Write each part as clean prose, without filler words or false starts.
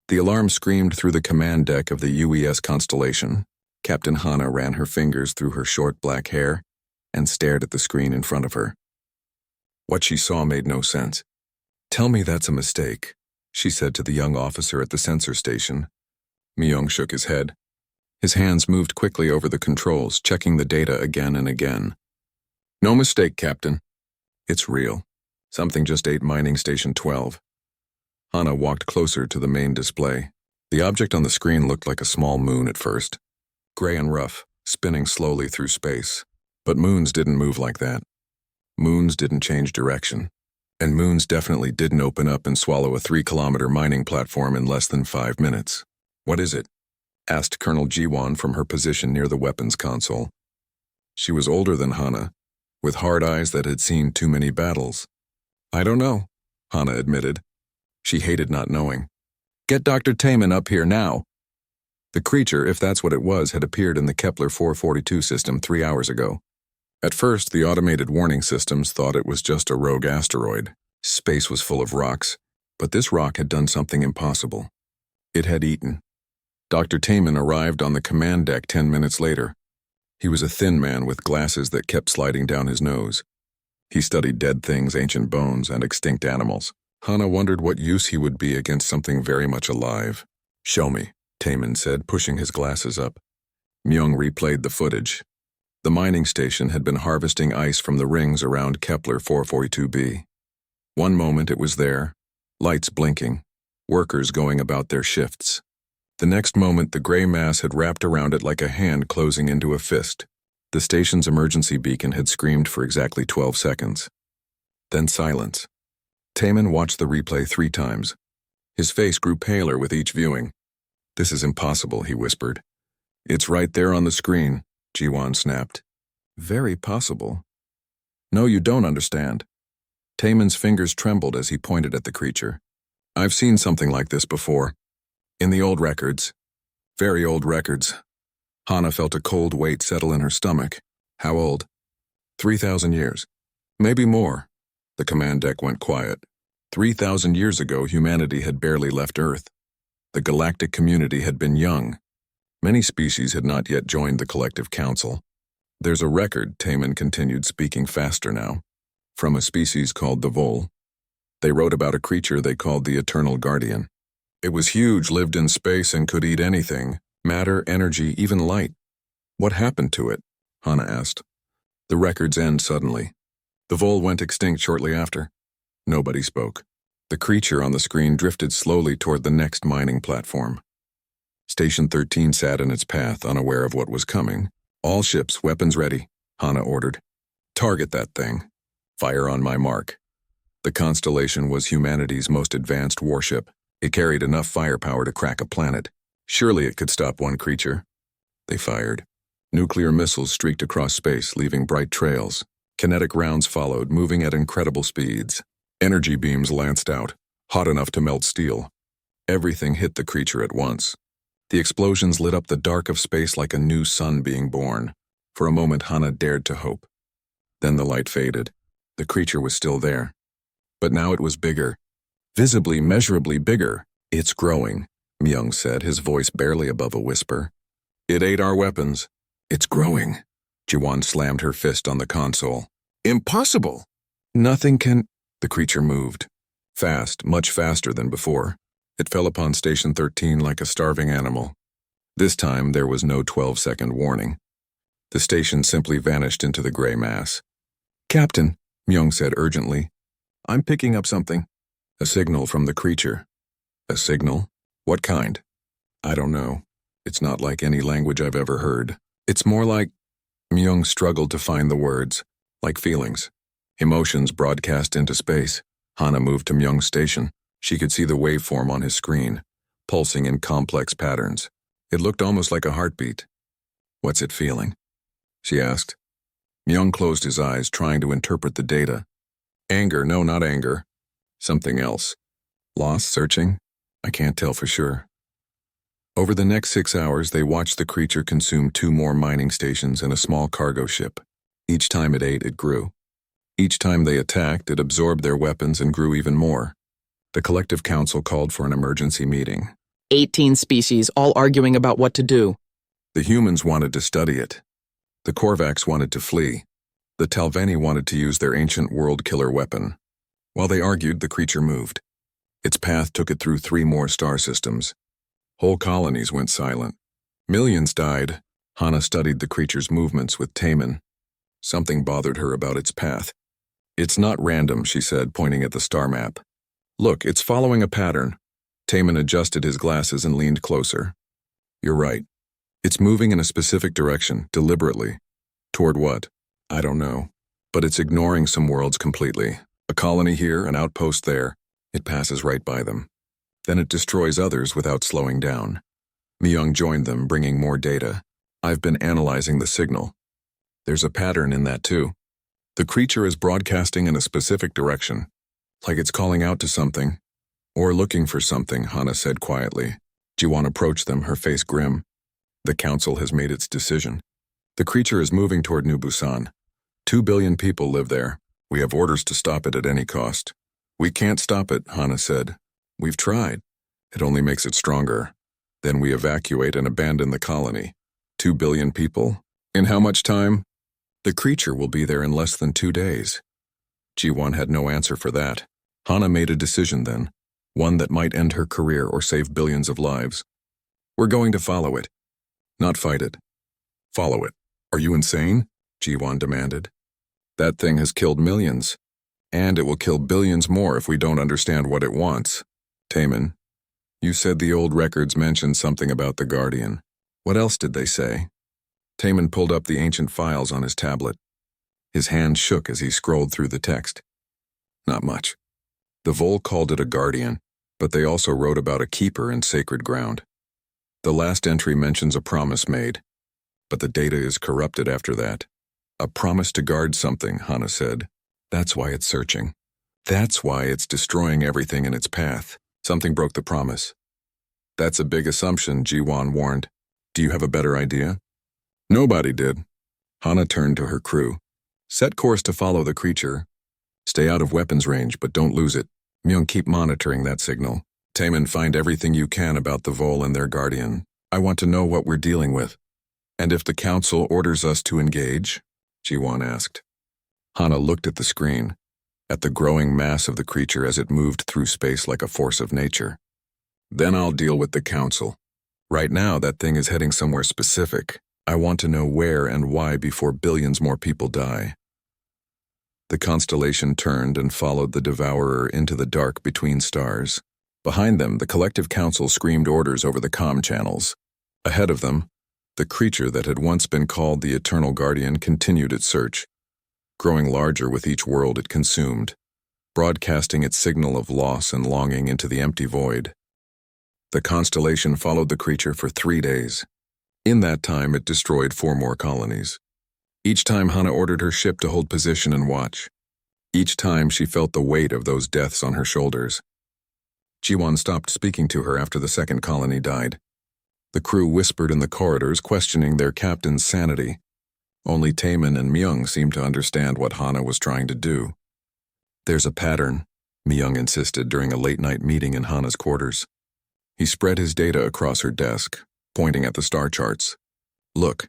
The alarm screamed through the command deck of the UES Constellation. Captain Hana ran her fingers through her short black hair and stared at the screen in front of her. What she saw made no sense. "Tell me that's a mistake," she said to the young officer at the sensor station. Myung shook his head. His hands moved quickly over the controls, checking the data again and again. "No mistake, Captain. It's real. Something just ate Mining Station 12. Hana walked closer to the main display. The object on the screen looked like a small moon at first, gray and rough, spinning slowly through space. But moons didn't move like that. Moons didn't change direction. And moons definitely didn't open up and swallow a 3-kilometer mining platform in less than 5 minutes. "What is it?" asked Colonel Jiwon from her position near the weapons console. She was older than Hana, with hard eyes that had seen too many battles. "I don't know," Hana admitted. She hated not knowing. "Get Dr. Taman up here now." The creature, if that's what it was, had appeared in the Kepler 442 system 3 hours ago. At first, the automated warning systems thought it was just a rogue asteroid. Space was full of rocks, but this rock had done something impossible. It had eaten. Dr. Taman arrived on the command deck 10 minutes later. He was a thin man with glasses that kept sliding down his nose. He studied dead things, ancient bones, and extinct animals. Hana wondered what use he would be against something very much alive. "Show me," Taman said, pushing his glasses up. Myung replayed the footage. The mining station had been harvesting ice from the rings around Kepler 442b. One moment it was there, lights blinking, workers going about their shifts. The next moment the gray mass had wrapped around it like a hand closing into a fist. The station's emergency beacon had screamed for exactly 12 seconds. Then silence. Taman watched the replay 3 times. His face grew paler with each viewing. "This is impossible," he whispered. "It's right there on the screen," Jiwon snapped. "Very possible." "No, you don't understand." Taman's fingers trembled as he pointed at the creature. "I've seen something like this before. In the old records. Very old records." Hana felt a cold weight settle in her stomach. "How old?" 3,000 years. Maybe more." The command deck went quiet. 3,000 years ago, humanity had barely left Earth. The galactic community had been young. Many species had not yet joined the collective council. "There's a record," Taman continued, speaking faster now, "from a species called the Vol. They wrote about a creature they called the Eternal Guardian. It was huge, lived in space, and could eat anything, matter, energy, even light." "What happened to it?" Hana asked. The records end suddenly. The Vol went extinct shortly after. Nobody spoke. The creature on the screen drifted slowly toward the next mining platform. Station 13 sat in its path, unaware of what was coming. "All ships, weapons ready," Hana ordered. "Target that thing. Fire on my mark." The Constellation was humanity's most advanced warship. It carried enough firepower to crack a planet. Surely it could stop one creature. They fired. Nuclear missiles streaked across space, leaving bright trails. Kinetic rounds followed, moving at incredible speeds. Energy beams lanced out, hot enough to melt steel. Everything hit the creature at once. The explosions lit up the dark of space like a new sun being born. For a moment, Hana dared to hope. Then the light faded. The creature was still there. But now it was bigger. Visibly, measurably bigger. "It's growing," Myung said, his voice barely above a whisper. "It ate our weapons." "It's growing." Jiwon slammed her fist on the console. "Impossible!" "Nothing can—" The creature moved. Fast, much faster than before. It fell upon Station 13 like a starving animal. This time there was no 12-second warning. The station simply vanished into the gray mass. "Captain," Myung said urgently, "I'm picking up something." A signal from the creature. "A signal? What kind?" "I don't know. It's not like any language I've ever heard. It's more like—" Myung struggled to find the words. "Like feelings. Emotions broadcast into space." Hana moved to Myung's station. She could see the waveform on his screen, pulsing in complex patterns. It looked almost like a heartbeat. "What's it feeling?" she asked. Myung closed his eyes, trying to interpret the data. "Anger, no, not anger. Something else. Loss, searching? I can't tell for sure." Over the next 6 hours, they watched the creature consume 2 more mining stations and a small cargo ship. Each time it ate, it grew. Each time they attacked, it absorbed their weapons and grew even more. The collective council called for an emergency meeting. 18 species, all arguing about what to do. The humans wanted to study it. The Korvax wanted to flee. The Talveni wanted to use their ancient world-killer weapon. While they argued, the creature moved. Its path took it through 3 more star systems. Whole colonies went silent. Millions died. Hana studied the creature's movements with Taman. Something bothered her about its path. "It's not random," she said, pointing at the star map. "Look, it's following a pattern." Taman adjusted his glasses and leaned closer. "You're right. It's moving in a specific direction, deliberately. Toward what? I don't know. But it's ignoring some worlds completely. A colony here, an outpost there. It passes right by them. Then it destroys others without slowing down." Myung joined them, bringing more data. "I've been analyzing the signal. There's a pattern in that too. The creature is broadcasting in a specific direction, like it's calling out to something, or looking for something," Hana said quietly. Jiwon approached them, her face grim. "The council has made its decision. The creature is moving toward New Busan. 2 billion people live there. We have orders to stop it at any cost." "We can't stop it," Hana said. "We've tried. It only makes it stronger. Then we evacuate and abandon the colony. 2 billion people? In how much time?" "The creature will be there in less than 2 days." Jiwon had no answer for that. Hana made a decision then, one that might end her career or save billions of lives. "We're going to follow it. Not fight it. Follow it." "Are you insane?" Jiwon demanded. "That thing has killed millions. And it will kill billions more if we don't understand what it wants." "Taman, you said the old records mentioned something about the Guardian. What else did they say?" Taman pulled up the ancient files on his tablet. His hand shook as he scrolled through the text. "Not much. The Vol called it a Guardian, but they also wrote about a keeper in sacred ground. The last entry mentions a promise made, but the data is corrupted after that." "A promise to guard something," Hana said. "That's why it's searching. That's why it's destroying everything in its path. Something broke the promise." "That's a big assumption," Jiwon warned. "Do you have a better idea?" "Nobody did." Hana turned to her crew. "Set course to follow the creature. Stay out of weapons range, but don't lose it. Myung, keep monitoring that signal. Taman, find everything you can about the Vol and their Guardian. I want to know what we're dealing with." "And if the council orders us to engage?" Jiwon asked. Hana looked at the screen, at the growing mass of the creature as it moved through space like a force of nature. "Then I'll deal with the council. Right now, that thing is heading somewhere specific. I want to know where and why before billions more people die." The constellation turned and followed the Devourer into the dark between stars. Behind them, the collective council screamed orders over the comm channels. Ahead of them, the creature that had once been called the Eternal Guardian continued its search, growing larger with each world it consumed, broadcasting its signal of loss and longing into the empty void. The constellation followed the creature for 3 days. In that time, it destroyed 4 more colonies. Each time, Hana ordered her ship to hold position and watch. Each time, she felt the weight of those deaths on her shoulders. Jiwon stopped speaking to her after the second colony died. The crew whispered in the corridors, questioning their captain's sanity. Only Taman and Myung seemed to understand what Hana was trying to do. "There's a pattern," Myung insisted during a late-night meeting in Hana's quarters. He spread his data across her desk, pointing at the star charts. "Look,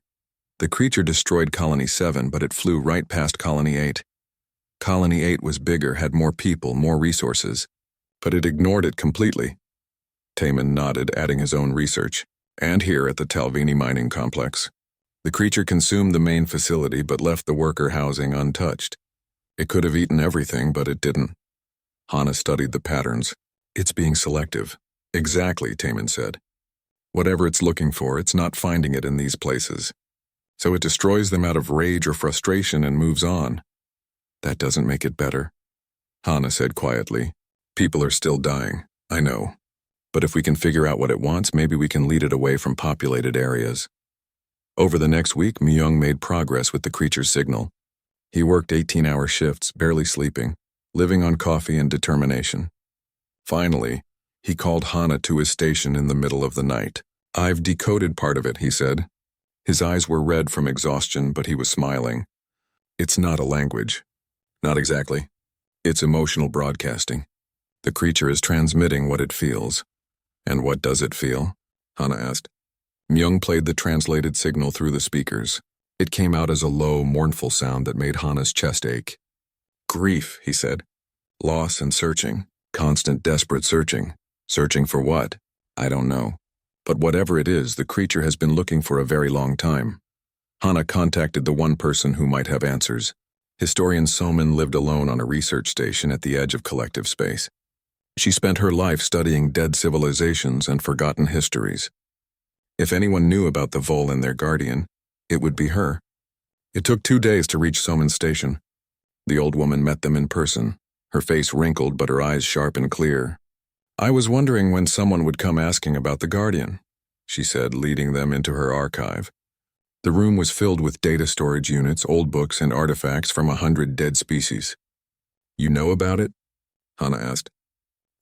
the creature destroyed Colony 7, but it flew right past Colony 8. Colony 8 was bigger, had more people, more resources, but it ignored it completely." Taman nodded, adding his own research. "And here at the Talveni mining complex. The creature consumed the main facility but left the worker housing untouched. It could have eaten everything, but it didn't." Hana studied the patterns. "It's being selective." "Exactly," Taman said. "Whatever it's looking for, it's not finding it in these places. So it destroys them out of rage or frustration and moves on." "That doesn't make it better," Hana said quietly. "People are still dying, I know. But if we can figure out what it wants, maybe we can lead it away from populated areas." Over the next week, Myung made progress with the creature's signal. He worked 18-hour shifts, barely sleeping, living on coffee and determination. Finally, he called Hana to his station in the middle of the night. "I've decoded part of it," he said. His eyes were red from exhaustion, but he was smiling. "It's not a language." "Not exactly. It's emotional broadcasting. The creature is transmitting what it feels. And what does it feel? Hana asked. Myung played the translated signal through the speakers. It came out as a low, mournful sound that made Hana's chest ache. Grief, he said. Loss and searching. Constant, desperate searching. Searching for what? I don't know. But whatever it is, the creature has been looking for a very long time. Hana contacted the one person who might have answers. Historian Somin lived alone on a research station at the edge of collective space. She spent her life studying dead civilizations and forgotten histories. If anyone knew about the Vol and their guardian, it would be her. It took 2 days to reach Somin's station. The old woman met them in person, her face wrinkled but her eyes sharp and clear. I was wondering when someone would come asking about the guardian, she said, leading them into her archive. The room was filled with data storage units, old books, and artifacts from 100 dead species. You know about it? Hana asked.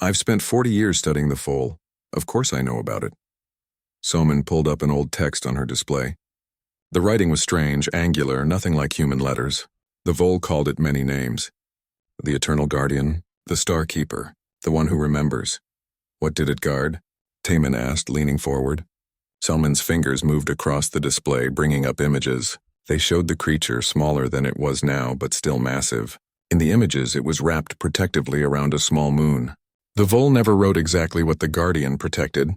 I've spent 40 years studying the Foal. Of course I know about it. Somin pulled up an old text on her display. The writing was strange, angular, nothing like human letters. The Vol called it many names. The Eternal Guardian, the Star Keeper, the one who remembers. What did it guard? Taman asked, leaning forward. Somin's fingers moved across the display, bringing up images. They showed the creature, smaller than it was now, but still massive. In the images, it was wrapped protectively around a small moon. The Vol never wrote exactly what the Guardian protected.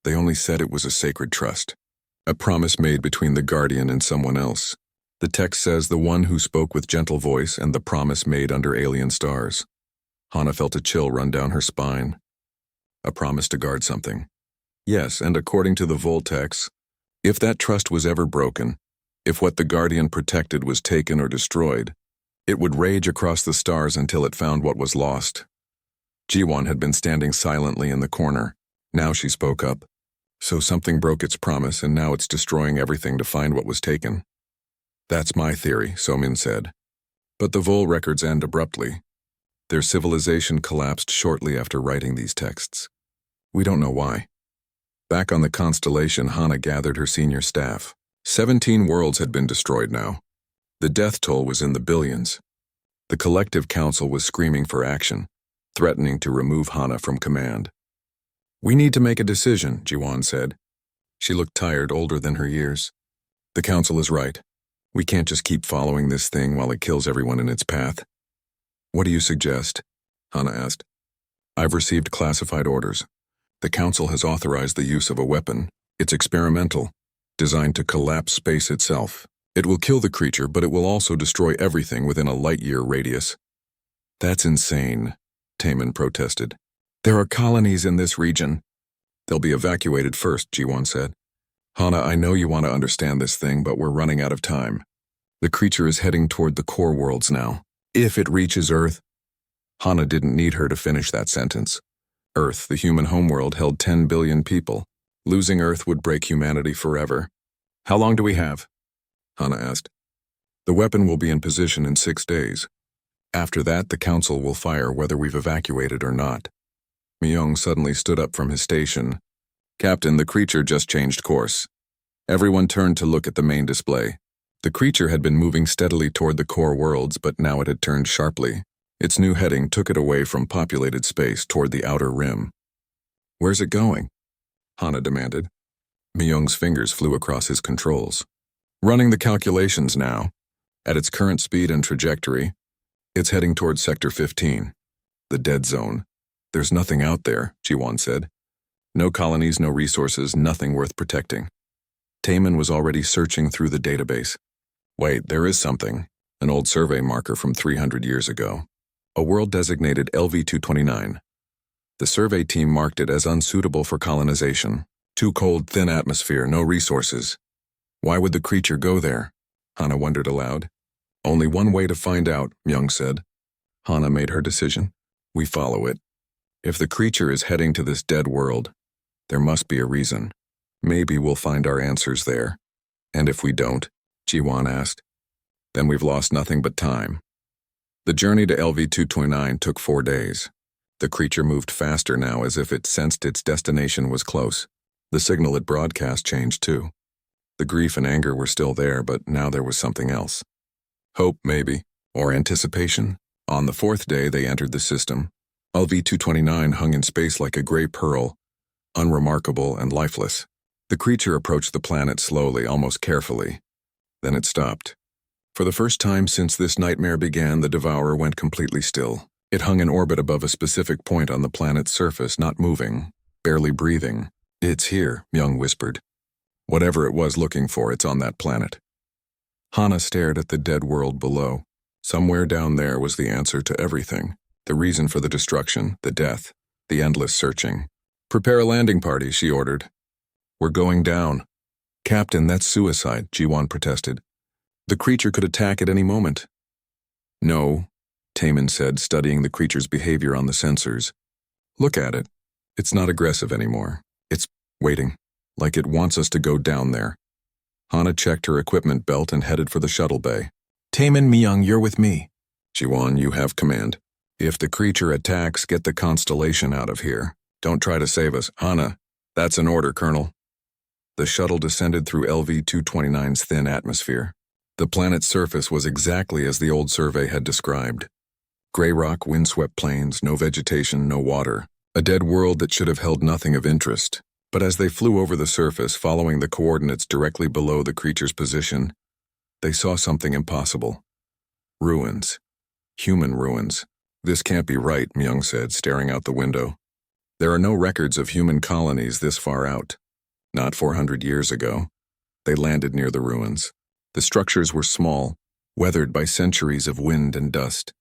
They only said it was a sacred trust, a promise made between the Guardian and someone else. The text says the one who spoke with gentle voice and the promise made under alien stars. Hana felt a chill run down her spine. A promise to guard something. Yes, and according to the Voltex, if that trust was ever broken, if what the Guardian protected was taken or destroyed, it would rage across the stars until it found what was lost. Jiwon had been standing silently in the corner. Now she spoke up. So something broke its promise and now it's destroying everything to find what was taken. That's my theory, Somin said. But the Vol records end abruptly. Their civilization collapsed shortly after writing these texts. We don't know why. Back on the constellation, Hana gathered her senior staff. 17 worlds had been destroyed now. The death toll was in the billions. The collective council was screaming for action, threatening to remove Hana from command. We need to make a decision, Jiwon said. She looked tired, older than her years. The council is right. We can't just keep following this thing while it kills everyone in its path. What do you suggest? Hana asked. I've received classified orders. The council has authorized the use of a weapon. It's experimental, designed to collapse space itself. It will kill the creature, but it will also destroy everything within a light-year radius. That's insane, Taman protested. There are colonies in this region. They'll be evacuated first, Jiwon said. Hana, I know you want to understand this thing, but we're running out of time. The creature is heading toward the core worlds now. If it reaches Earth. Hana didn't need her to finish that sentence. Earth, the human homeworld, held 10 billion people. Losing Earth would break humanity forever. How long do we have? Hana asked. The weapon will be in position in 6 days. After that, the council will fire whether we've evacuated or not. Myung suddenly stood up from his station. Captain, the creature just changed course. Everyone turned to look at the main display. The creature had been moving steadily toward the core worlds, but now it had turned sharply. Its new heading took it away from populated space toward the outer rim. Where's it going? Hana demanded. Myung's fingers flew across his controls. Running the calculations now. At its current speed and trajectory, it's heading toward Sector 15, the dead zone. There's nothing out there, Jiwon said. No colonies, no resources, nothing worth protecting. Taman was already searching through the database. Wait, there is something. An old survey marker from 300 years ago. A world designated LV-229. The survey team marked it as unsuitable for colonization. Too cold, thin atmosphere, no resources. Why would the creature go there? Hana wondered aloud. Only one way to find out, Myung said. Hana made her decision. We follow it. If the creature is heading to this dead world, there must be a reason. Maybe we'll find our answers there. And if we don't, Jiwon asked, then we've lost nothing but time. The journey to LV-229 took 4 days. The creature moved faster now as if it sensed its destination was close. The signal it broadcast changed too. The grief and anger were still there, but now there was something else. Hope, maybe, or anticipation. On the 4th day, they entered the system. LV-229 hung in space like a gray pearl. unremarkable and lifeless. The creature approached the planet slowly, almost carefully. Then it stopped. For the first time since this nightmare began, the Devourer went completely still. It hung in orbit above a specific point on the planet's surface, not moving, barely breathing. "It's here," Myung whispered. "Whatever it was looking for, it's on that planet." Hana stared at the dead world below. Somewhere down there was the answer to everything. The reason for the destruction, the death, the endless searching. "Prepare a landing party," she ordered. "We're going down." "Captain, that's suicide," Jiwon protested. "The creature could attack at any moment." "No," Taemin said, studying the creature's behavior on the sensors. "Look at it. It's not aggressive anymore. It's waiting, like it wants us to go down there." Hana checked her equipment belt and headed for the shuttle bay. "Taemin, Myung, you're with me." "Jiwon, you have command. If the creature attacks, get the constellation out of here. Don't try to save us." "Hana, that's an order, Colonel." The shuttle descended through LV-229's thin atmosphere. The planet's surface was exactly as the old survey had described. Gray rock, windswept plains, no vegetation, no water. A dead world that should have held nothing of interest. But as they flew over the surface, following the coordinates directly below the creature's position, they saw something impossible. Ruins. Human ruins. "This can't be right," Myung said, staring out the window. "There are no records of human colonies this far out. Not 400 years ago. They landed near the ruins. The structures were small, weathered by centuries of wind and dust.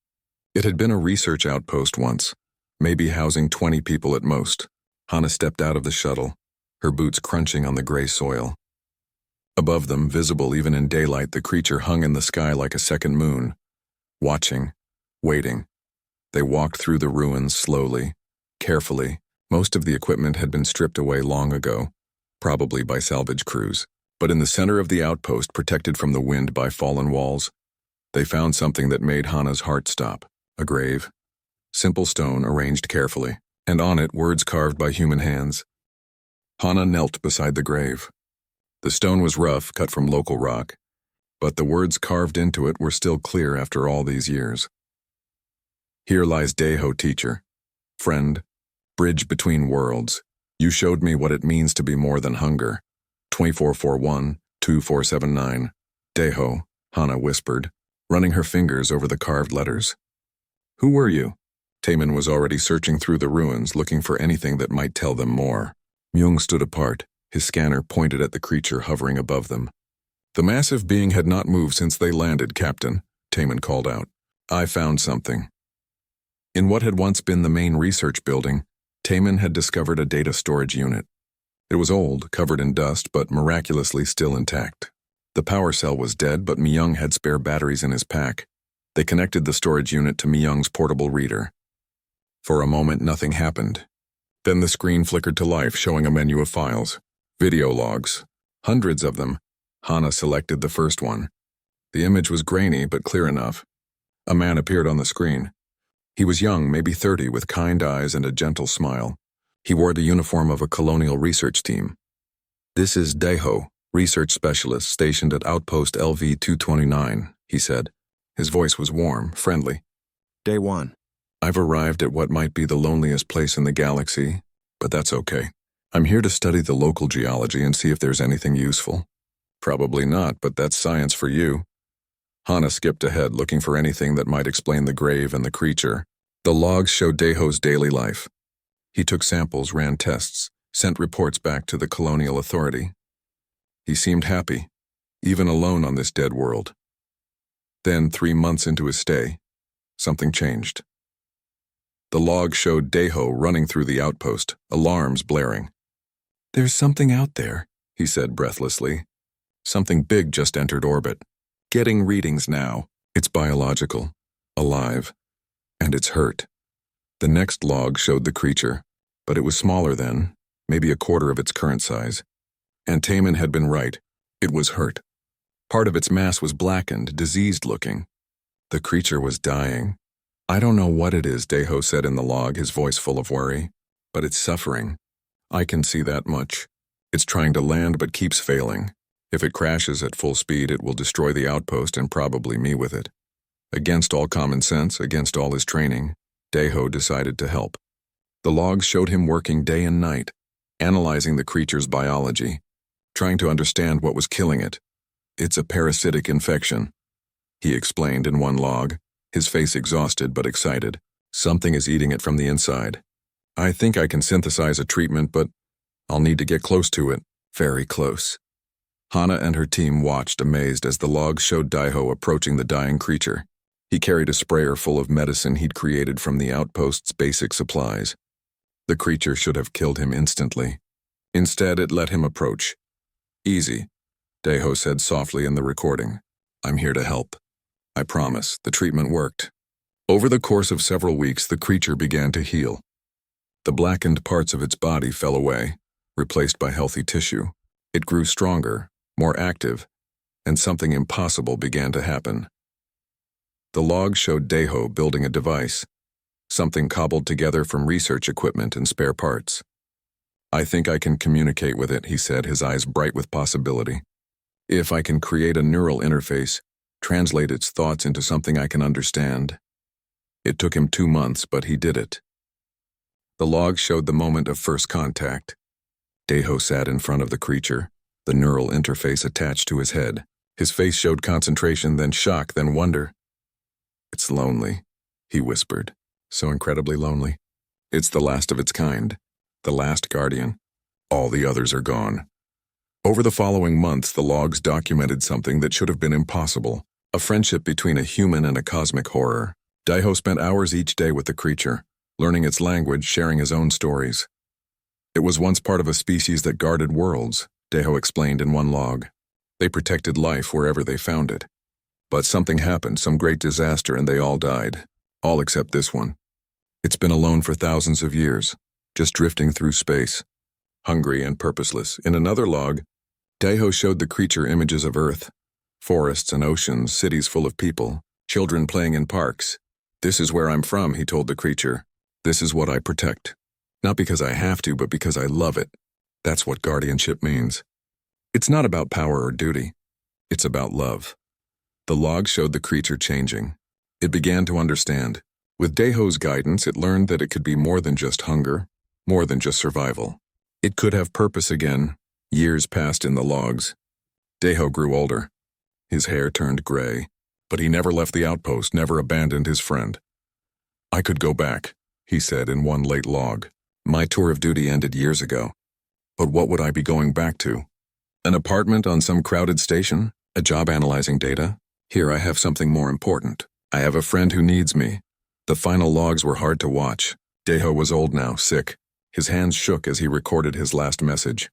It had been a research outpost once, maybe housing 20 people at most." Hana stepped out of the shuttle, her boots crunching on the gray soil. Above them, visible even in daylight, the creature hung in the sky like a second moon, watching, waiting. They walked through the ruins slowly, carefully. Most of the equipment had been stripped away long ago, probably by salvage crews. But in the center of the outpost, protected from the wind by fallen walls, they found something that made Hana's heart stop. A grave. Simple stone arranged carefully, and on it words carved by human hands. Hana knelt beside the grave. The stone was rough, cut from local rock, but the words carved into it were still clear after all these years. "Here lies Daeho, teacher. Friend. Bridge between worlds. You showed me what it means to be more than hunger. 2441-2479. Daeho," Hana whispered, running her fingers over the carved letters. "Who were you?" Taemin was already searching through the ruins, looking for anything that might tell them more. Myung stood apart, his scanner pointed at the creature hovering above them. "The massive being had not moved since they landed, Captain," Taemin called out. "I found something." In what had once been the main research building, Taemin had discovered a data storage unit. It was old, covered in dust, but miraculously still intact. The power cell was dead, but Myung had spare batteries in his pack. They connected the storage unit to Myung's portable reader. For a moment, nothing happened. Then the screen flickered to life, showing a menu of files. Video logs. Hundreds of them. Hana selected the first one. The image was grainy, but clear enough. A man appeared on the screen. He was young, maybe 30, with kind eyes and a gentle smile. He wore the uniform of a colonial research team. "This is Daeho, research specialist stationed at Outpost LV-229, he said. His voice was warm, friendly. Day 1. "I've arrived at what might be the loneliest place in the galaxy, but that's okay. I'm here to study the local geology and see if there's anything useful." "Probably not, but that's science for you." Hana skipped ahead, looking for anything that might explain the grave and the creature. The logs showed Daeho's daily life. He took samples, ran tests, sent reports back to the colonial authority. He seemed happy, even alone on this dead world. Then, 3 months into his stay, something changed. The log showed Daeho running through the outpost, alarms blaring. "There's something out there," he said breathlessly. "Something big just entered orbit. Getting readings now. It's biological, alive, and it's hurt." The next log showed the creature, but it was smaller then, maybe a quarter of its current size. And Taemin had been right. It was hurt. Part of its mass was blackened, diseased-looking. The creature was dying. "I don't know what it is," Daeho said in the log, his voice full of worry, "but it's suffering. I can see that much. It's trying to land but keeps failing. If it crashes at full speed, it will destroy the outpost and probably me with it." Against all common sense, against all his training, Daeho decided to help. The logs showed him working day and night. analyzing the creature's biology, trying to understand what was killing it. It's a parasitic infection, he explained in one log, his face exhausted but excited. Something is eating it from the inside. I think I can synthesize a treatment, but I'll need to get close to it. Very close. Hana and her team watched, amazed, as the log showed Daiho approaching the dying creature. He carried a sprayer full of medicine he'd created from the outpost's basic supplies. The creature should have killed him instantly. Instead, it let him approach. Easy, Daiho said softly in the recording. I'm here to help. I promise, the treatment worked. Over the course of several weeks, the creature began to heal. The blackened parts of its body fell away, replaced by healthy tissue. It grew stronger, more active, and something impossible began to happen. The log showed Daiho building a device, something cobbled together from research equipment and spare parts. I think I can communicate with it, he said, his eyes bright with possibility. If I can create a neural interface, translate its thoughts into something I can understand. It took him 2 months, but he did it. The log showed the moment of first contact. Daiho sat in front of the creature, the neural interface attached to his head. His face showed concentration, then shock, then wonder. It's lonely, he whispered. So incredibly lonely. It's the last of its kind, the last guardian. All the others are gone. Over the following months, the logs documented something that should have been impossible, a friendship between a human and a cosmic horror. Daiho spent hours each day with the creature, learning its language, sharing his own stories. It was once part of a species that guarded worlds, Daiho explained in one log. They protected life wherever they found it. But something happened, some great disaster, and they all died. All except this one. It's been alone for thousands of years, just drifting through space, hungry and purposeless. In another log, Daiho showed the creature images of Earth, forests and oceans, cities full of people, children playing in parks. This is where I'm from, he told the creature. This is what I protect. Not because I have to, but because I love it. That's what guardianship means. It's not about power or duty. It's about love. The log showed the creature changing. It began to understand. With Daiho's guidance, it learned that it could be more than just hunger, more than just survival. It could have purpose again. Years passed in the logs. Daiho grew older. His hair turned gray, but he never left the outpost, never abandoned his friend. I could go back, he said in one late log. My tour of duty ended years ago. But what would I be going back to? An apartment on some crowded station? A job analyzing data? Here I have something more important. I have a friend who needs me. The final logs were hard to watch. Daiho was old now, sick. His hands shook as he recorded his last message.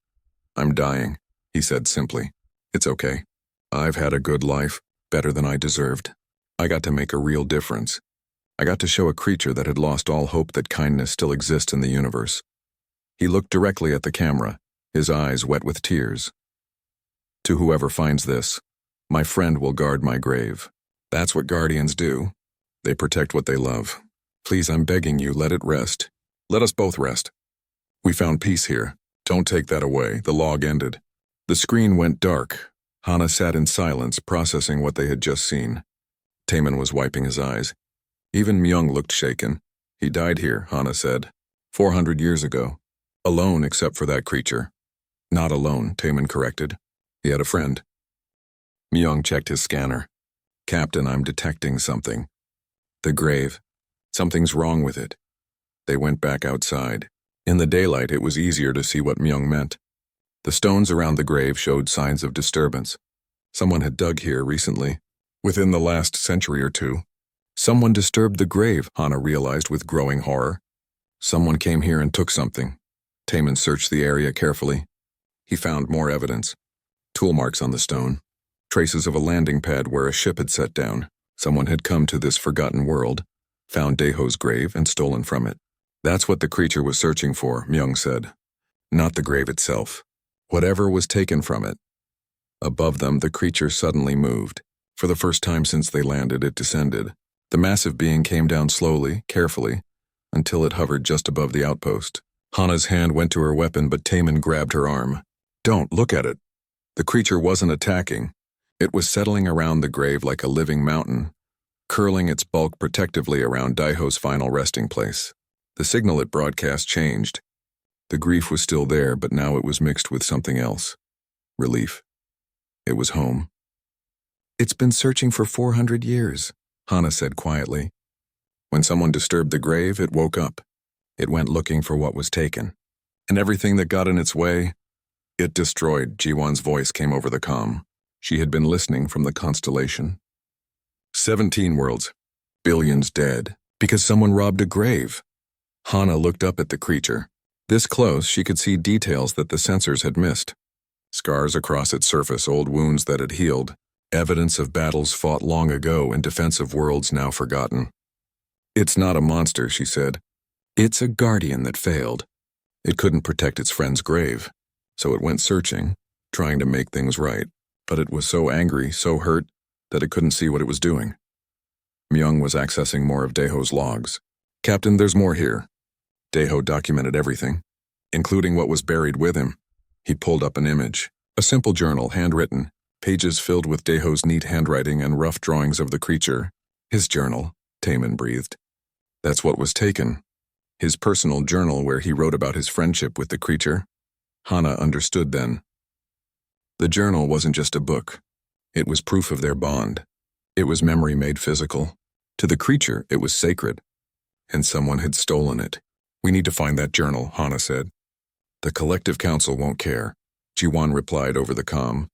I'm dying, he said simply. It's okay. I've had a good life, better than I deserved. I got to make a real difference. I got to show a creature that had lost all hope that kindness still exists in the universe. He looked directly at the camera, his eyes wet with tears. To whoever finds this, my friend will guard my grave. That's what guardians do. They protect what they love. Please, I'm begging you, let it rest. Let us both rest. We found peace here. Don't take that away. The log ended. The screen went dark. Hana sat in silence, processing what they had just seen. Taemin was wiping his eyes. Even Myung looked shaken. He died here, Hana said. 400 years ago. Alone except for that creature. Not alone, Taemin corrected. He had a friend. Myung checked his scanner. Captain, I'm detecting something. The grave. Something's wrong with it. They went back outside. In the daylight, it was easier to see what Myung meant. The stones around the grave showed signs of disturbance. Someone had dug here recently, within the last century or two. Someone disturbed the grave, Hana realized with growing horror. Someone came here and took something. Taemin searched the area carefully. He found more evidence. Tool marks on the stone. Traces of a landing pad where a ship had set down. Someone had come to this forgotten world, found Daiho's grave, and stolen from it. That's what the creature was searching for, Myung said. Not the grave itself. Whatever was taken from it. Above them, the creature suddenly moved. For the first time since they landed, it descended. The massive being came down slowly, carefully, until it hovered just above the outpost. Hana's hand went to her weapon, but Taemin grabbed her arm. Don't look at it. The creature wasn't attacking. It was settling around the grave like a living mountain, curling its bulk protectively around Daiho's final resting place. The signal it broadcast changed. The grief was still there, but now it was mixed with something else. Relief. It was home. "It's been searching for 400 years, Hana said quietly. When someone disturbed the grave, it woke up. It went looking for what was taken. And everything that got in its way, it destroyed." Jiwon's voice came over the comm. She had been listening from the constellation. 17 worlds. Billions dead. Because someone robbed a grave. Hana looked up at the creature. This close, she could see details that the sensors had missed. Scars across its surface, old wounds that had healed. Evidence of battles fought long ago in defense of worlds now forgotten. "It's not a monster," she said. "It's a guardian that failed. It couldn't protect its friend's grave, so it went searching, trying to make things right. But it was so angry, so hurt, that it couldn't see what it was doing." Myung was accessing more of Daeho's logs. "Captain, there's more here." Daeho documented everything, including what was buried with him. He pulled up an image, a simple journal, handwritten, pages filled with Daeho's neat handwriting and rough drawings of the creature. His journal, Taemin breathed. That's what was taken. His personal journal where he wrote about his friendship with the creature. Hana understood then. The journal wasn't just a book. It was proof of their bond. It was memory made physical. To the creature, it was sacred. And someone had stolen it. "We need to find that journal," Hana said. "The Collective Council won't care," Jiwon replied over the comm.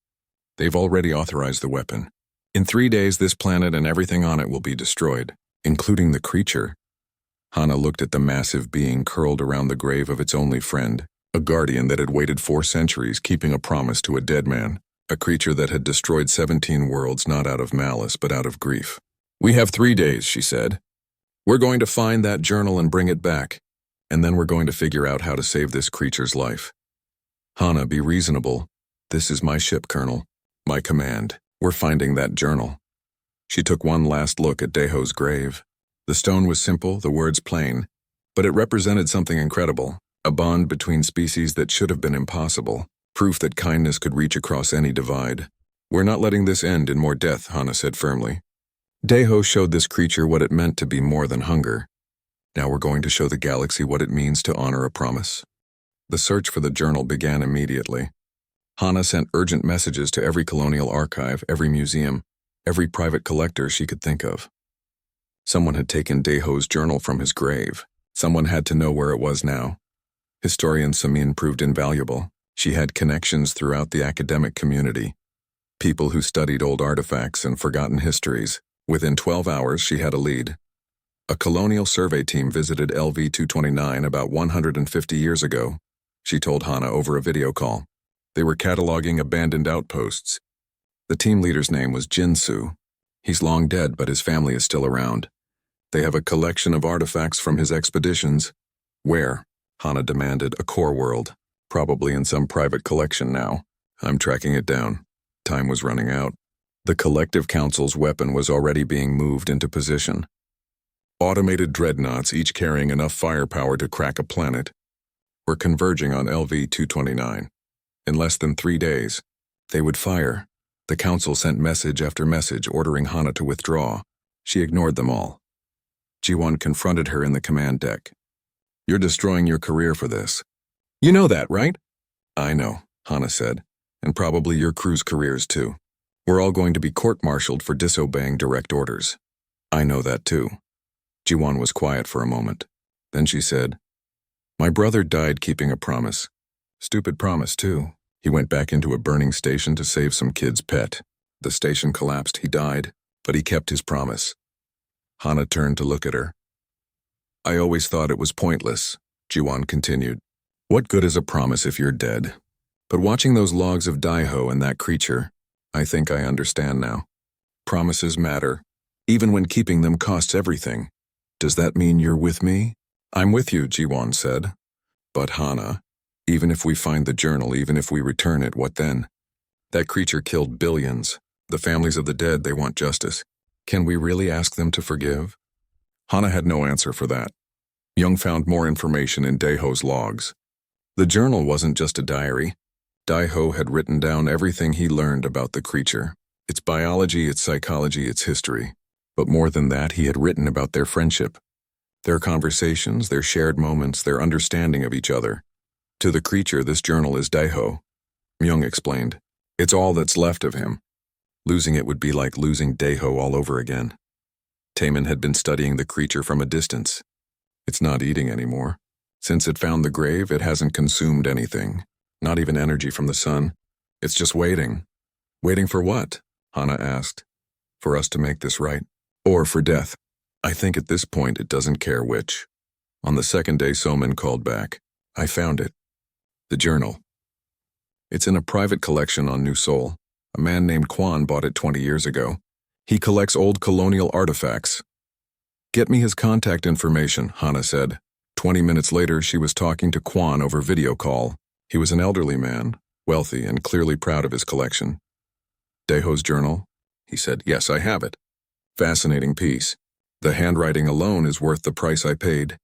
"They've already authorized the weapon. In 3 days, this planet and everything on it will be destroyed, including the creature." Hana looked at the massive being curled around the grave of its only friend, a guardian that had waited 4 centuries, keeping a promise to a dead man, a creature that had destroyed 17 worlds not out of malice but out of grief. "We have 3 days," she said. "We're going to find that journal and bring it back, and then we're going to figure out how to save this creature's life." "Hana, be reasonable. This is my ship, Colonel. My command. We're finding that journal." She took one last look at Daeho's grave. The stone was simple, the words plain, but it represented something incredible, a bond between species that should have been impossible, proof that kindness could reach across any divide. "We're not letting this end in more death," Hana said firmly. Daeho showed this creature what it meant to be more than hunger. Now we're going to show the galaxy what it means to honor a promise. The search for the journal began immediately. Hana sent urgent messages to every colonial archive, every museum, every private collector she could think of. Someone had taken Daeho's journal from his grave. Someone had to know where it was now. Historian Samin proved invaluable. She had connections throughout the academic community. People who studied old artifacts and forgotten histories. Within 12 hours, she had a lead. A colonial survey team visited LV-229 about 150 years ago, she told Hana over a video call. They were cataloging abandoned outposts. The team leader's name was Jinsu. He's long dead, but his family is still around. They have a collection of artifacts from his expeditions. Where? Hana demanded. A core world. Probably in some private collection now. I'm tracking it down. Time was running out. The Collective Council's weapon was already being moved into position. Automated dreadnoughts, each carrying enough firepower to crack a planet, were converging on LV-229. In less than 3 days, they would fire. The Council sent message after message ordering Hana to withdraw. She ignored them all. Jiwon confronted her in the command deck. You're destroying your career for this. You know that, right? I know, Hana said, and probably your crew's careers too. We're all going to be court-martialed for disobeying direct orders. I know that too. Jiwon was quiet for a moment. Then she said, My brother died keeping a promise. Stupid promise too. He went back into a burning station to save some kid's pet. The station collapsed, he died, but he kept his promise. Hana turned to look at her. I always thought it was pointless, Jiwon continued. What good is a promise if you're dead? But watching those logs of Daeho and that creature, I think I understand now. Promises matter, even when keeping them costs everything. Does that mean you're with me? I'm with you, Jiwon said. But Hana, even if we find the journal, even if we return it, what then? That creature killed billions. The families of the dead, they want justice. Can we really ask them to forgive? Hana had no answer for that. Young found more information in Daeho's logs. The journal wasn't just a diary. Daeho had written down everything he learned about the creature. Its biology, its psychology, its history. But more than that, he had written about their friendship. Their conversations, their shared moments, their understanding of each other. To the creature, this journal is Daeho, Myung explained. It's all that's left of him. Losing it would be like losing Daeho all over again. Taemin had been studying the creature from a distance. It's not eating anymore. Since it found the grave, it hasn't consumed anything, not even energy from the sun. It's just waiting. Waiting for what? Hana asked. For us to make this right. Or for death. I think at this point it doesn't care which. On the second day, Somin called back. I found it. The journal. It's in a private collection on New Seoul. A man named Kwan bought it 20 years ago. He collects old colonial artifacts. Get me his contact information, Hana said. 20 minutes later, she was talking to Kwan over video call. He was an elderly man, wealthy and clearly proud of his collection. Daeho's journal? He said, yes, I have it. Fascinating piece. The handwriting alone is worth the price I paid.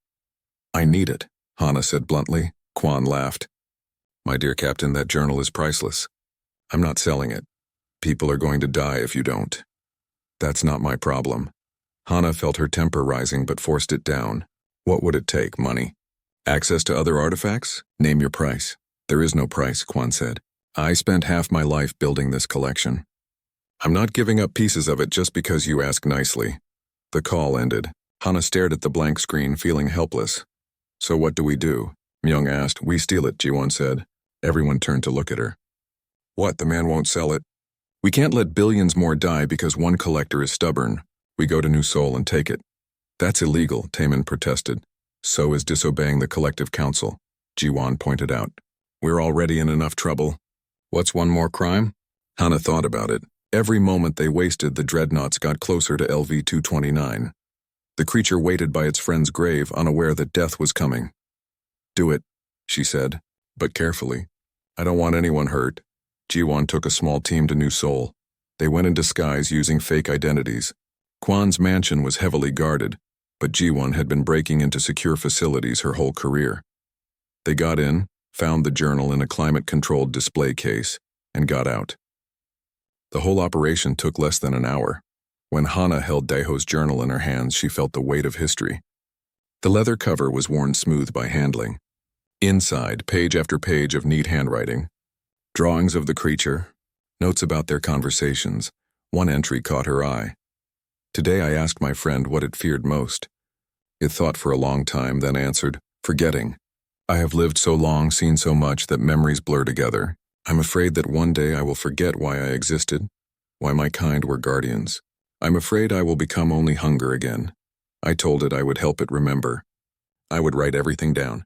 I need it, Hana said bluntly. Kwan laughed. My dear Captain, that journal is priceless. I'm not selling it. People are going to die if you don't. That's not my problem. Hana felt her temper rising but forced it down. What would it take? Money? Access to other artifacts? Name your price. There is no price, Kwan said. I spent half my life building this collection. I'm not giving up pieces of it just because you ask nicely. The call ended. Hana stared at the blank screen, feeling helpless. So what do we do? Myung asked. We steal it, Jiwon said. Everyone turned to look at her. What, the man won't sell it? We can't let billions more die because one collector is stubborn. We go to New Seoul and take it. That's illegal, Taemin protested. So is disobeying the collective council, Jiwon pointed out. We're already in enough trouble. What's one more crime? Hana thought about it. Every moment they wasted, the dreadnoughts got closer to LV-229. The creature waited by its friend's grave, unaware that death was coming. Do it, she said, but carefully. I don't want anyone hurt. Jiwon took a small team to New Seoul. They went in disguise using fake identities. Kwan's mansion was heavily guarded, but Jiwon had been breaking into secure facilities her whole career. They got in, found the journal in a climate-controlled display case, and got out. The whole operation took less than an hour. When Hana held Daeho's journal in her hands, she felt the weight of history. The leather cover was worn smooth by handling. Inside, page after page of neat handwriting. Drawings of the creature, notes about their conversations. One entry caught her eye. Today I asked my friend what it feared most. It thought for a long time, then answered, forgetting. I have lived so long, seen so much that memories blur together. I'm afraid that one day I will forget why I existed, why my kind were guardians. I'm afraid I will become only hunger again. I told it I would help it remember. I would write everything down.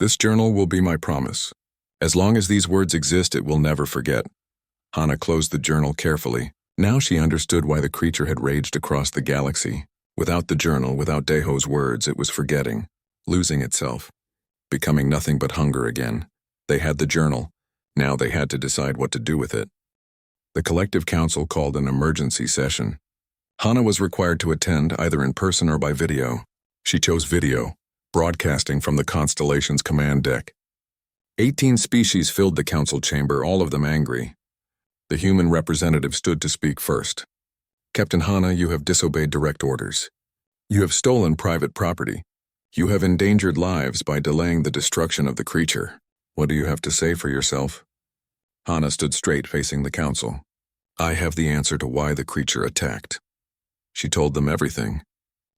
This journal will be my promise. As long as these words exist, it will never forget. Hana closed the journal carefully. Now she understood why the creature had raged across the galaxy. Without the journal, without Daeho's words, it was forgetting, losing itself, becoming nothing but hunger again. They had the journal. Now they had to decide what to do with it. The collective council called an emergency session. Hana was required to attend either in person or by video. She chose video, broadcasting from the constellation's command deck. 18 species filled the council chamber, all of them angry. The human representative stood to speak first. Captain Hana, you have disobeyed direct orders. You have stolen private property. You have endangered lives by delaying the destruction of the creature. What do you have to say for yourself? Hana stood straight, facing the council. I have the answer to why the creature attacked. She told them everything.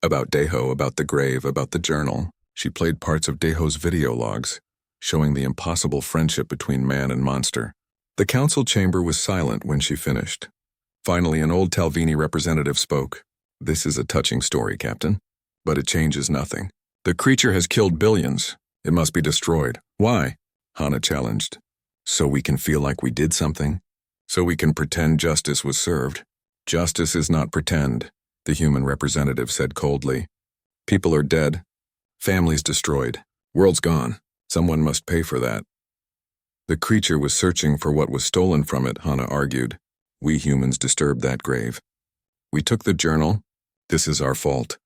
About Daeho, about the grave, about the journal. She played parts of Daeho's video logs, showing the impossible friendship between man and monster. The council chamber was silent when she finished. Finally, an old Talvini representative spoke. This is a touching story, Captain, but it changes nothing. The creature has killed billions. It must be destroyed. Why? Hana challenged. So we can feel like we did something. So we can pretend justice was served. Justice is not pretend, the human representative said coldly. People are dead. Families destroyed. World's gone. Someone must pay for that. The creature was searching for what was stolen from it, Hana argued. We humans disturbed that grave. We took the journal. This is our fault.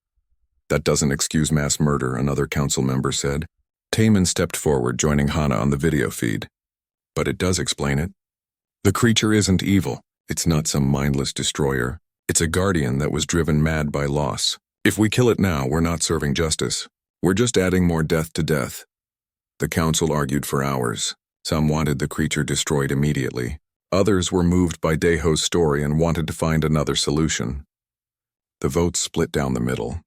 That doesn't excuse mass murder, another council member said. Taemin stepped forward, joining Hana on the video feed. But it does explain it. The creature isn't evil. It's not some mindless destroyer. It's a guardian that was driven mad by loss. If we kill it now, we're not serving justice. We're just adding more death to death. The council argued for hours. Some wanted the creature destroyed immediately. Others were moved by Deho's story and wanted to find another solution. The votes split down the middle.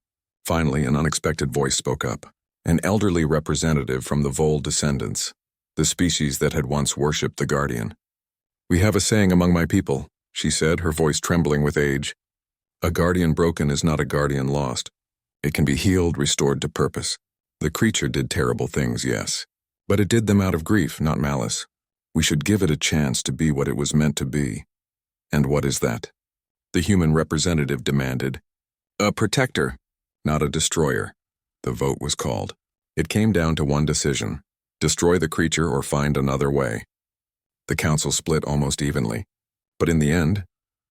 Finally, an unexpected voice spoke up. An elderly representative from the Vole descendants, the species that had once worshipped the Guardian. "We have a saying among my people," she said, her voice trembling with age. "A guardian broken is not a guardian lost. It can be healed, restored to purpose. The creature did terrible things, yes, but it did them out of grief, not malice. We should give it a chance to be what it was meant to be." "And what is that?" the human representative demanded. "A protector, not a destroyer." The vote was called. It came down to one decision: destroy the creature or find another way. The council split almost evenly, but in the end,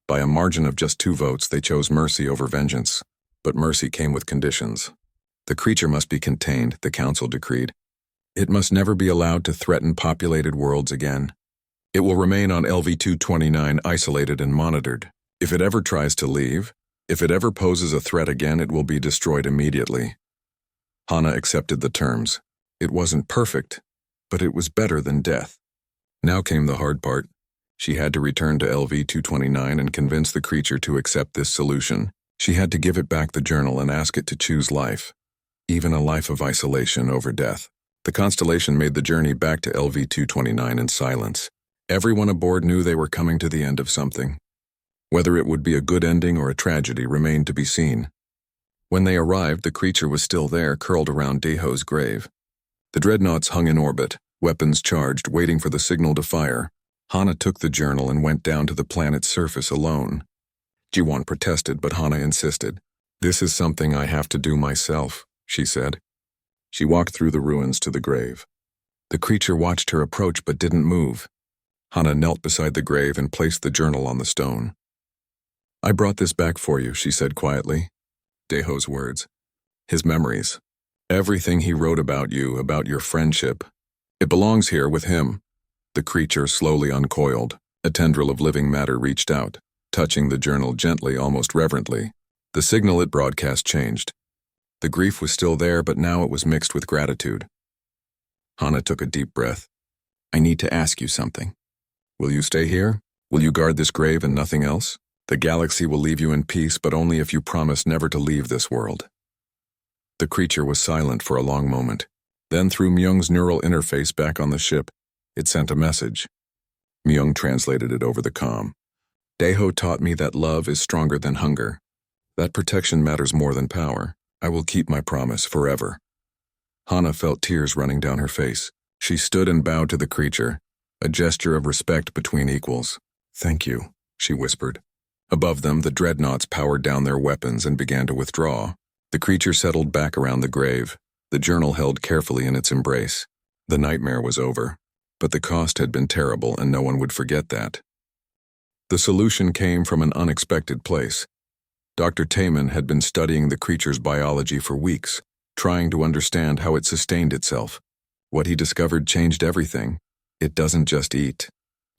by a margin of just 2 votes, they chose mercy over vengeance. But mercy came with conditions. The creature must be contained, the council decreed. It must never be allowed to threaten populated worlds again. It will remain on LV-229 isolated and monitored. If it ever tries to leave, if it ever poses a threat again, it will be destroyed immediately. Hana accepted the terms. It wasn't perfect, but it was better than death. Now came the hard part. She had to return to LV-229 and convince the creature to accept this solution. She had to give it back the journal and ask it to choose life, even a life of isolation over death. The constellation made the journey back to LV-229 in silence. Everyone aboard knew they were coming to the end of something. Whether it would be a good ending or a tragedy remained to be seen. When they arrived, the creature was still there, curled around Deho's grave. The dreadnoughts hung in orbit, weapons charged, waiting for the signal to fire. Hana took the journal and went down to the planet's surface alone. Jiwon protested, but Hana insisted. "This is something I have to do myself," she said. She walked through the ruins to the grave. The creature watched her approach but didn't move. Hana knelt beside the grave and placed the journal on the stone. "I brought this back for you," she said quietly. Deho's words. His memories. Everything he wrote about you, about your friendship. It belongs here with him. The creature slowly uncoiled. A tendril of living matter reached out, touching the journal gently, almost reverently. The signal it broadcast changed. The grief was still there, but now it was mixed with gratitude. Hana took a deep breath. "I need to ask you something. Will you stay here? Will you guard this grave and nothing else? The galaxy will leave you in peace, but only if you promise never to leave this world." The creature was silent for a long moment. Then, through Myung's neural interface back on the ship, it sent a message. Myung translated it over the comm. "Deho taught me that love is stronger than hunger. That protection matters more than power. I will keep my promise forever." Hana felt tears running down her face. She stood and bowed to the creature, a gesture of respect between equals. "Thank you," she whispered. Above them, the dreadnoughts powered down their weapons and began to withdraw. The creature settled back around the grave, the journal held carefully in its embrace. The nightmare was over, but the cost had been terrible and no one would forget that. The solution came from an unexpected place. Dr. Taman had been studying the creature's biology for weeks, trying to understand how it sustained itself. What he discovered changed everything. "It doesn't just eat,"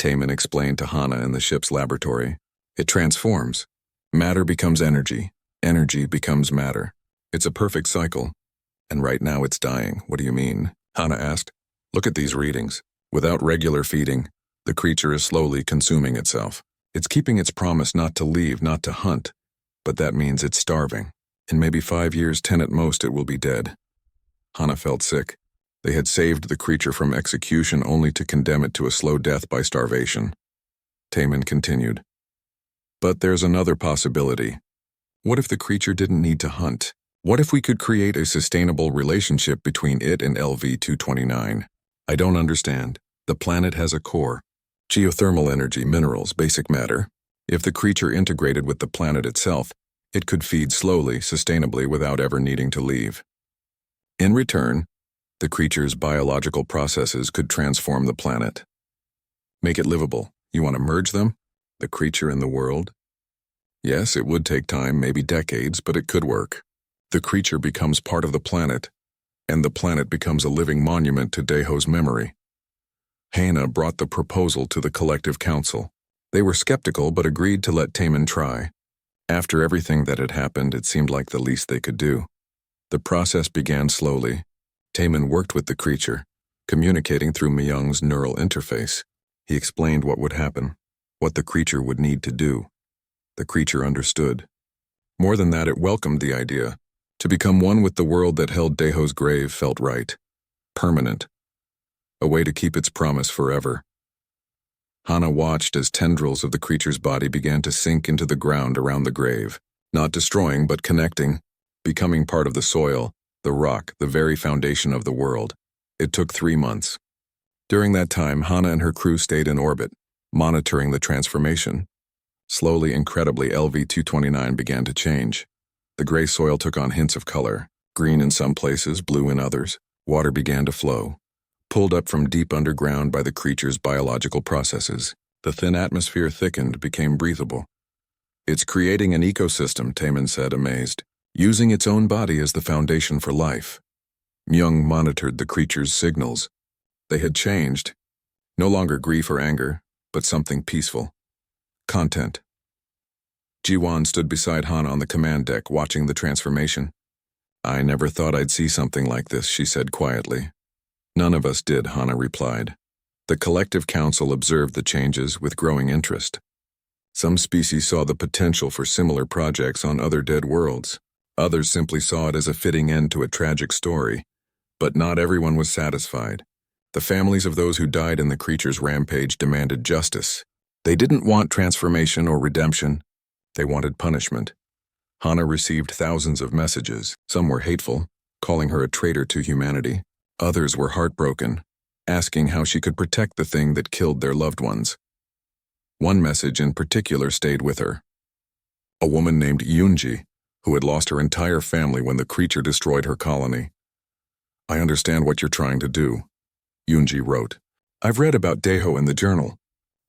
Taman explained to Hana in the ship's laboratory. "It transforms. Matter becomes energy. Energy becomes matter. It's a perfect cycle. And right now it's dying." "What do you mean?" Hana asked. "Look at these readings. Without regular feeding, the creature is slowly consuming itself. It's keeping its promise not to leave, not to hunt. But that means it's starving. In maybe 5 years, 10 at most, it will be dead." Hana felt sick. They had saved the creature from execution only to condemn it to a slow death by starvation. Taman continued. "But there's another possibility. What if the creature didn't need to hunt? What if we could create a sustainable relationship between it and LV-229? I don't understand. The planet has a core. Geothermal energy, minerals, basic matter. If the creature integrated with the planet itself, it could feed slowly, sustainably, without ever needing to leave. In return, the creature's biological processes could transform the planet. Make it livable. You want to merge them? The creature and the world? Yes, it would take time, maybe decades, but it could work. The creature becomes part of the planet, and the planet becomes a living monument to Deho's memory. Hana brought the proposal to the collective council. They were skeptical but agreed to let Taman try. After everything that had happened, it seemed like the least they could do. The process began slowly. Taman worked with the creature, Communicating through Myung's neural interface, he explained what would happen, what the creature would need to do. The creature understood. More than that, it welcomed the idea. To become one with the world that held Daeho's grave felt right. Permanent. A way to keep its promise forever. Hana watched as tendrils of the creature's body began to sink into the ground around the grave, not destroying but connecting, becoming part of the soil, the rock, the very foundation of the world. It took 3 months. During that time, Hana and her crew stayed in orbit, monitoring the transformation. Slowly, incredibly, LV-229 began to change. The gray soil took on hints of color, green in some places, blue in others. Water began to flow, pulled up from deep underground by the creature's biological processes. The thin atmosphere thickened, became breathable. "It's creating an ecosystem," Taemin said, amazed, "using its own body as the foundation for life." Myung monitored the creature's signals. They had changed. No longer grief or anger, but something peaceful. Content. Jiwon stood beside Han on the command deck, watching the transformation. "I never thought I'd see something like this," she said quietly. "None of us did," Hana replied. The collective council observed the changes with growing interest. Some species saw the potential for similar projects on other dead worlds. Others simply saw it as a fitting end to a tragic story. But not everyone was satisfied. The families of those who died in the creature's rampage demanded justice. They didn't want transformation or redemption. They wanted punishment. Hana received thousands of messages. Some were hateful, calling her a traitor to humanity. Others were heartbroken, asking how she could protect the thing that killed their loved ones. One message in particular stayed with her. A woman named Yoonji, who had lost her entire family when the creature destroyed her colony. "I understand what you're trying to do," Yoonji wrote. "I've read about Daeho in the journal.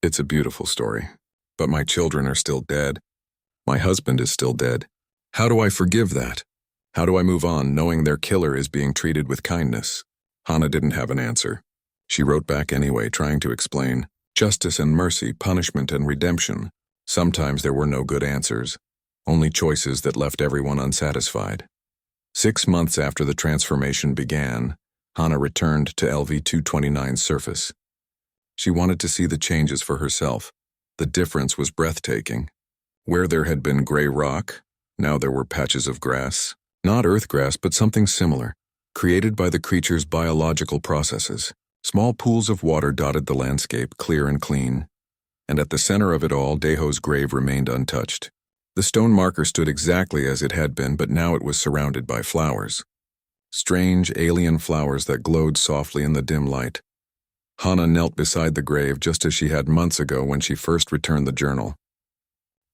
It's a beautiful story. But my children are still dead. My husband is still dead. How do I forgive that? How do I move on knowing their killer is being treated with kindness?" Hana didn't have an answer. She wrote back anyway, trying to explain. Justice and mercy, punishment and redemption. Sometimes there were no good answers, only choices that left everyone unsatisfied. 6 months after the transformation began, Hana returned to LV-229's surface. She wanted to see the changes for herself. The difference was breathtaking. Where there had been gray rock, now there were patches of grass. Not earthgrass, but something similar, created by the creature's biological processes. Small pools of water dotted the landscape, clear and clean. And at the center of it all, Daeho's grave remained untouched. The stone marker stood exactly as it had been, but now it was surrounded by flowers. Strange, alien flowers that glowed softly in the dim light. Hana knelt beside the grave just as she had months ago when she first returned the journal.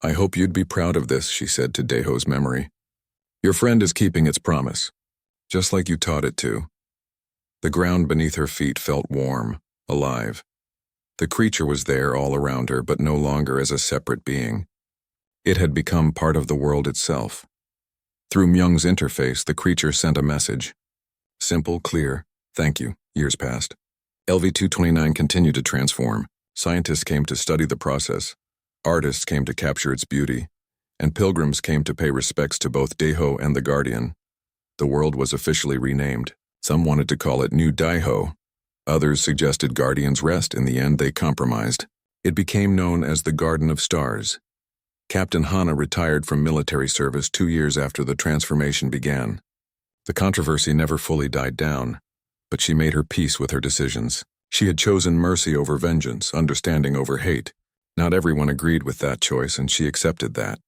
"I hope you'd be proud of this," she said to Daeho's memory. "Your friend is keeping its promise, just like you taught it to." The ground beneath her feet felt warm, alive. The creature was there all around her, but no longer as a separate being. It had become part of the world itself. Through Myung's interface, the creature sent a message. Simple, clear, "Thank you." Years passed. LV-229 continued to transform. Scientists came to study the process. Artists came to capture its beauty. And pilgrims came to pay respects to both Daeho and the Guardian. The world was officially renamed. Some wanted to call it New Daeho. Others suggested Guardian's Rest. In the end, they compromised. It became known as the Garden of Stars. Captain Hana retired from military service 2 years after the transformation began. The controversy never fully died down, but she made her peace with her decisions. She had chosen mercy over vengeance, understanding over hate. Not everyone agreed with that choice, and she accepted that.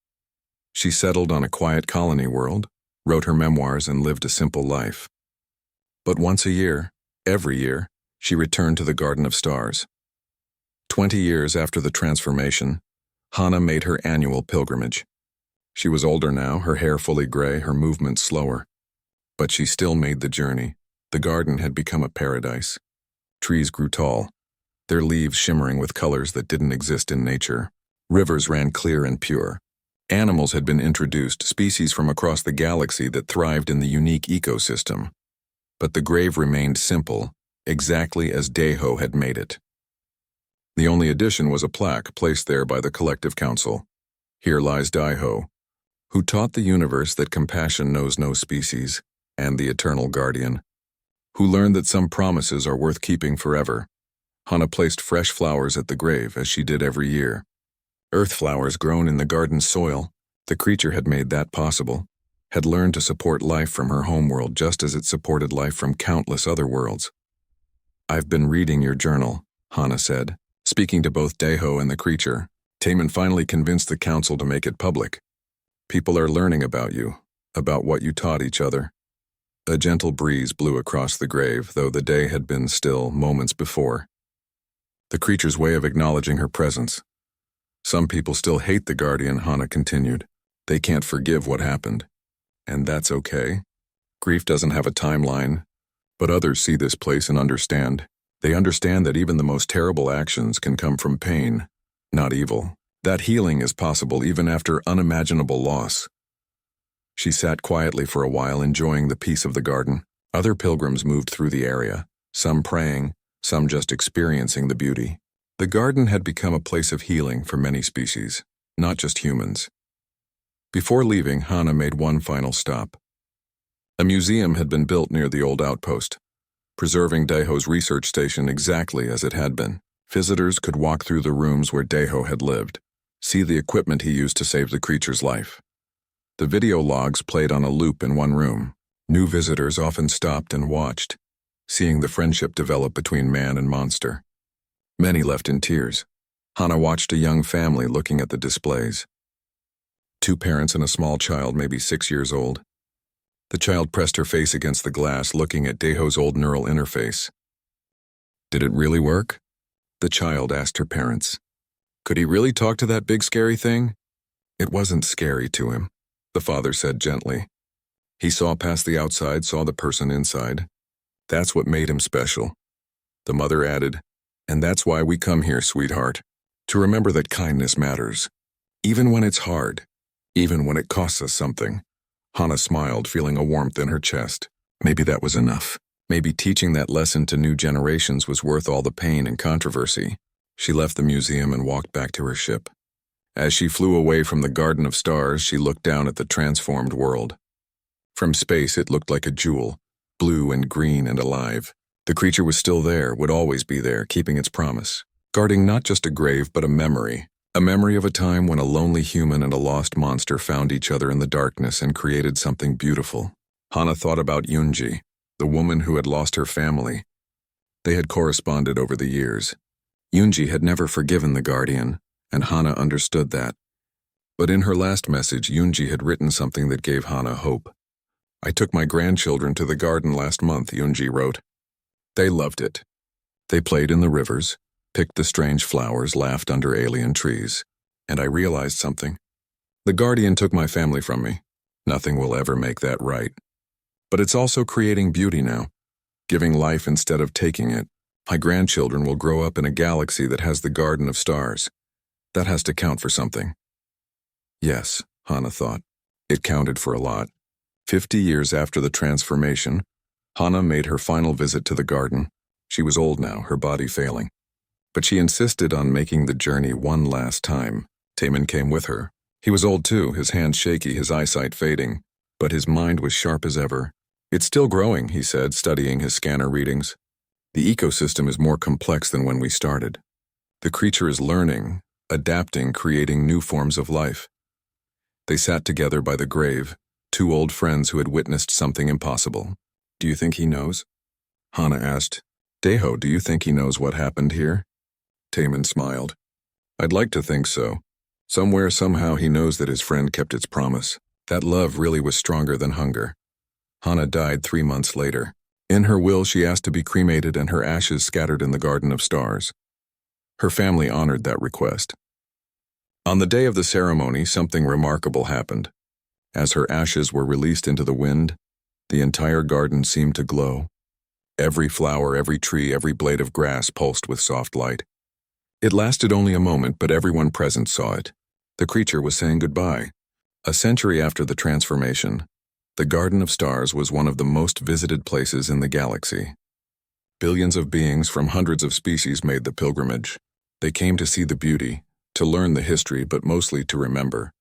She settled on a quiet colony world, wrote her memoirs, and lived a simple life. But once a year, every year, she returned to the Garden of Stars. 20 years after the transformation, Hana made her annual pilgrimage. She was older now, her hair fully gray, her movements slower. But she still made the journey. The garden had become a paradise. Trees grew tall, their leaves shimmering with colors that didn't exist in nature. Rivers ran clear and pure. Animals had been introduced, species from across the galaxy that thrived in the unique ecosystem. But the grave remained simple, exactly as Daeho had made it. The only addition was a plaque placed there by the collective council. "Here lies Daeho, who taught the universe that compassion knows no species, and the eternal guardian." who learned that some promises are worth keeping forever. Hana placed fresh flowers at the grave, as she did every year. Earth flowers grown in the garden's soil, the creature had made that possible, had learned to support life from her homeworld just as it supported life from countless other worlds. "I've been reading your journal," Hana said, speaking to both Deho and the creature. "Taman finally convinced the council to make it public. People are learning about you, about what you taught each other." A gentle breeze blew across the grave, though the day had been still moments before. The creature's way of acknowledging her presence. "Some people still hate the Guardian," Hana continued. "They can't forgive what happened. And that's okay. Grief doesn't have a timeline, but others see this place and understand. They understand that even the most terrible actions can come from pain, not evil. That healing is possible even after unimaginable loss." She sat quietly for a while, enjoying the peace of the garden. Other pilgrims moved through the area, some praying, some just experiencing the beauty. The garden had become a place of healing for many species, not just humans. Before leaving, Hana made one final stop. A museum had been built near the old outpost, preserving Deho's research station exactly as it had been. Visitors could walk through the rooms where Deho had lived, see the equipment he used to save the creature's life. The video logs played on a loop in one room. New visitors often stopped and watched, seeing the friendship develop between man and monster. Many left in tears. Hana watched a young family looking at the displays. 2 parents and a small child, maybe 6 years old. The child pressed her face against the glass, looking at Deho's old neural interface. "Did it really work?" the child asked her parents. "Could he really talk to that big scary thing?" "It wasn't scary to him," the father said gently. "He saw past the outside, saw the person inside. That's what made him special." The mother added, "And that's why we come here, sweetheart, to remember that kindness matters, even when it's hard, even when it costs us something." Hana smiled, feeling a warmth in her chest. Maybe that was enough. Maybe teaching that lesson to new generations was worth all the pain and controversy. She left the museum and walked back to her ship. As she flew away from the Garden of Stars, she looked down at the transformed world. From space, it looked like a jewel, blue and green and alive. The creature was still there, would always be there, keeping its promise, guarding not just a grave but a memory of a time when a lonely human and a lost monster found each other in the darkness and created something beautiful. Hana thought about Yunji, the woman who had lost her family. They had corresponded over the years. Yunji had never forgiven the Guardian, and Hana understood that. But in her last message, Yunji had written something that gave Hana hope. "I took my grandchildren to the garden last month," Yunji wrote. "They loved it. They played in the rivers, picked the strange flowers, laughed under alien trees. And I realized something. The Guardian took my family from me. Nothing will ever make that right. But it's also creating beauty now, giving life instead of taking it. My grandchildren will grow up in a galaxy that has the Garden of Stars. That has to count for something." Yes, Hana thought. It counted for a lot. 50 years after the transformation, Hana made her final visit to the garden. She was old now, her body failing. But she insisted on making the journey one last time. Taman came with her. He was old too, his hands shaky, his eyesight fading, but his mind was sharp as ever. "It's still growing," he said, studying his scanner readings. "The ecosystem is more complex than when we started. The creature is learning, adapting, creating new forms of life." They sat together by the grave, 2 old friends who had witnessed something impossible. "Do you think he knows?" Hana asked. "Deho, do you think he knows what happened here?" Taman smiled. "I'd like to think so. Somewhere, somehow, he knows that his friend kept its promise. That love really was stronger than hunger." Hana died 3 months later. In her will, she asked to be cremated and her ashes scattered in the Garden of Stars. Her family honored that request. On the day of the ceremony, something remarkable happened. As her ashes were released into the wind, the entire garden seemed to glow. Every flower, every tree, every blade of grass pulsed with soft light. It lasted only a moment, but everyone present saw it. The creature was saying goodbye. A century after the transformation, the Garden of Stars was one of the most visited places in the galaxy. Billions of beings from hundreds of species made the pilgrimage. They came to see the beauty, to learn the history, but mostly to remember.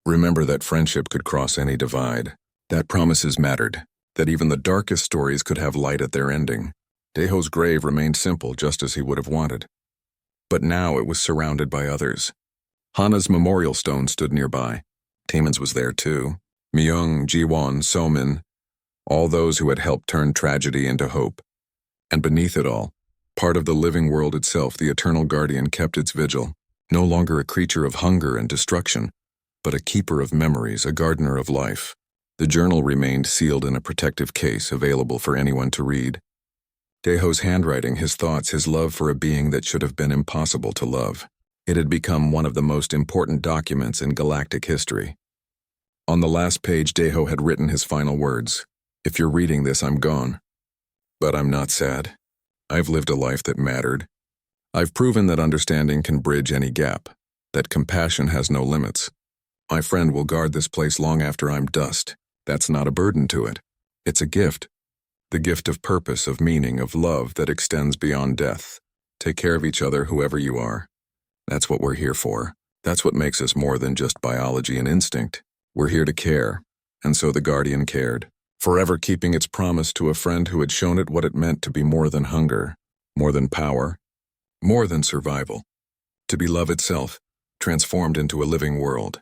Remember that friendship could cross any divide, that promises mattered, that even the darkest stories could have light at their ending. Deho's grave remained simple, just as he would have wanted. But now it was surrounded by others. Hana's memorial stone stood nearby. Taemin's was there too. Myung, Jiwon, Somin, all those who had helped turn tragedy into hope. And beneath it all, part of the living world itself, the eternal guardian kept its vigil, no longer a creature of hunger and destruction, but a keeper of memories, a gardener of life. The journal remained sealed in a protective case, available for anyone to read. Deho's handwriting, his thoughts, his love for a being that should have been impossible to love. It had become one of the most important documents in galactic history. On the last page, Deho had written his final words. "If you're reading this, I'm gone. But I'm not sad. I've lived a life that mattered. I've proven that understanding can bridge any gap, that compassion has no limits. My friend will guard this place long after I'm dust. That's not a burden to it. It's a gift. The gift of purpose, of meaning, of love that extends beyond death. Take care of each other, whoever you are. That's what we're here for. That's what makes us more than just biology and instinct. We're here to care." And so the Guardian cared, forever keeping its promise to a friend who had shown it what it meant to be more than hunger, more than power, more than survival. To be love itself, transformed into a living world.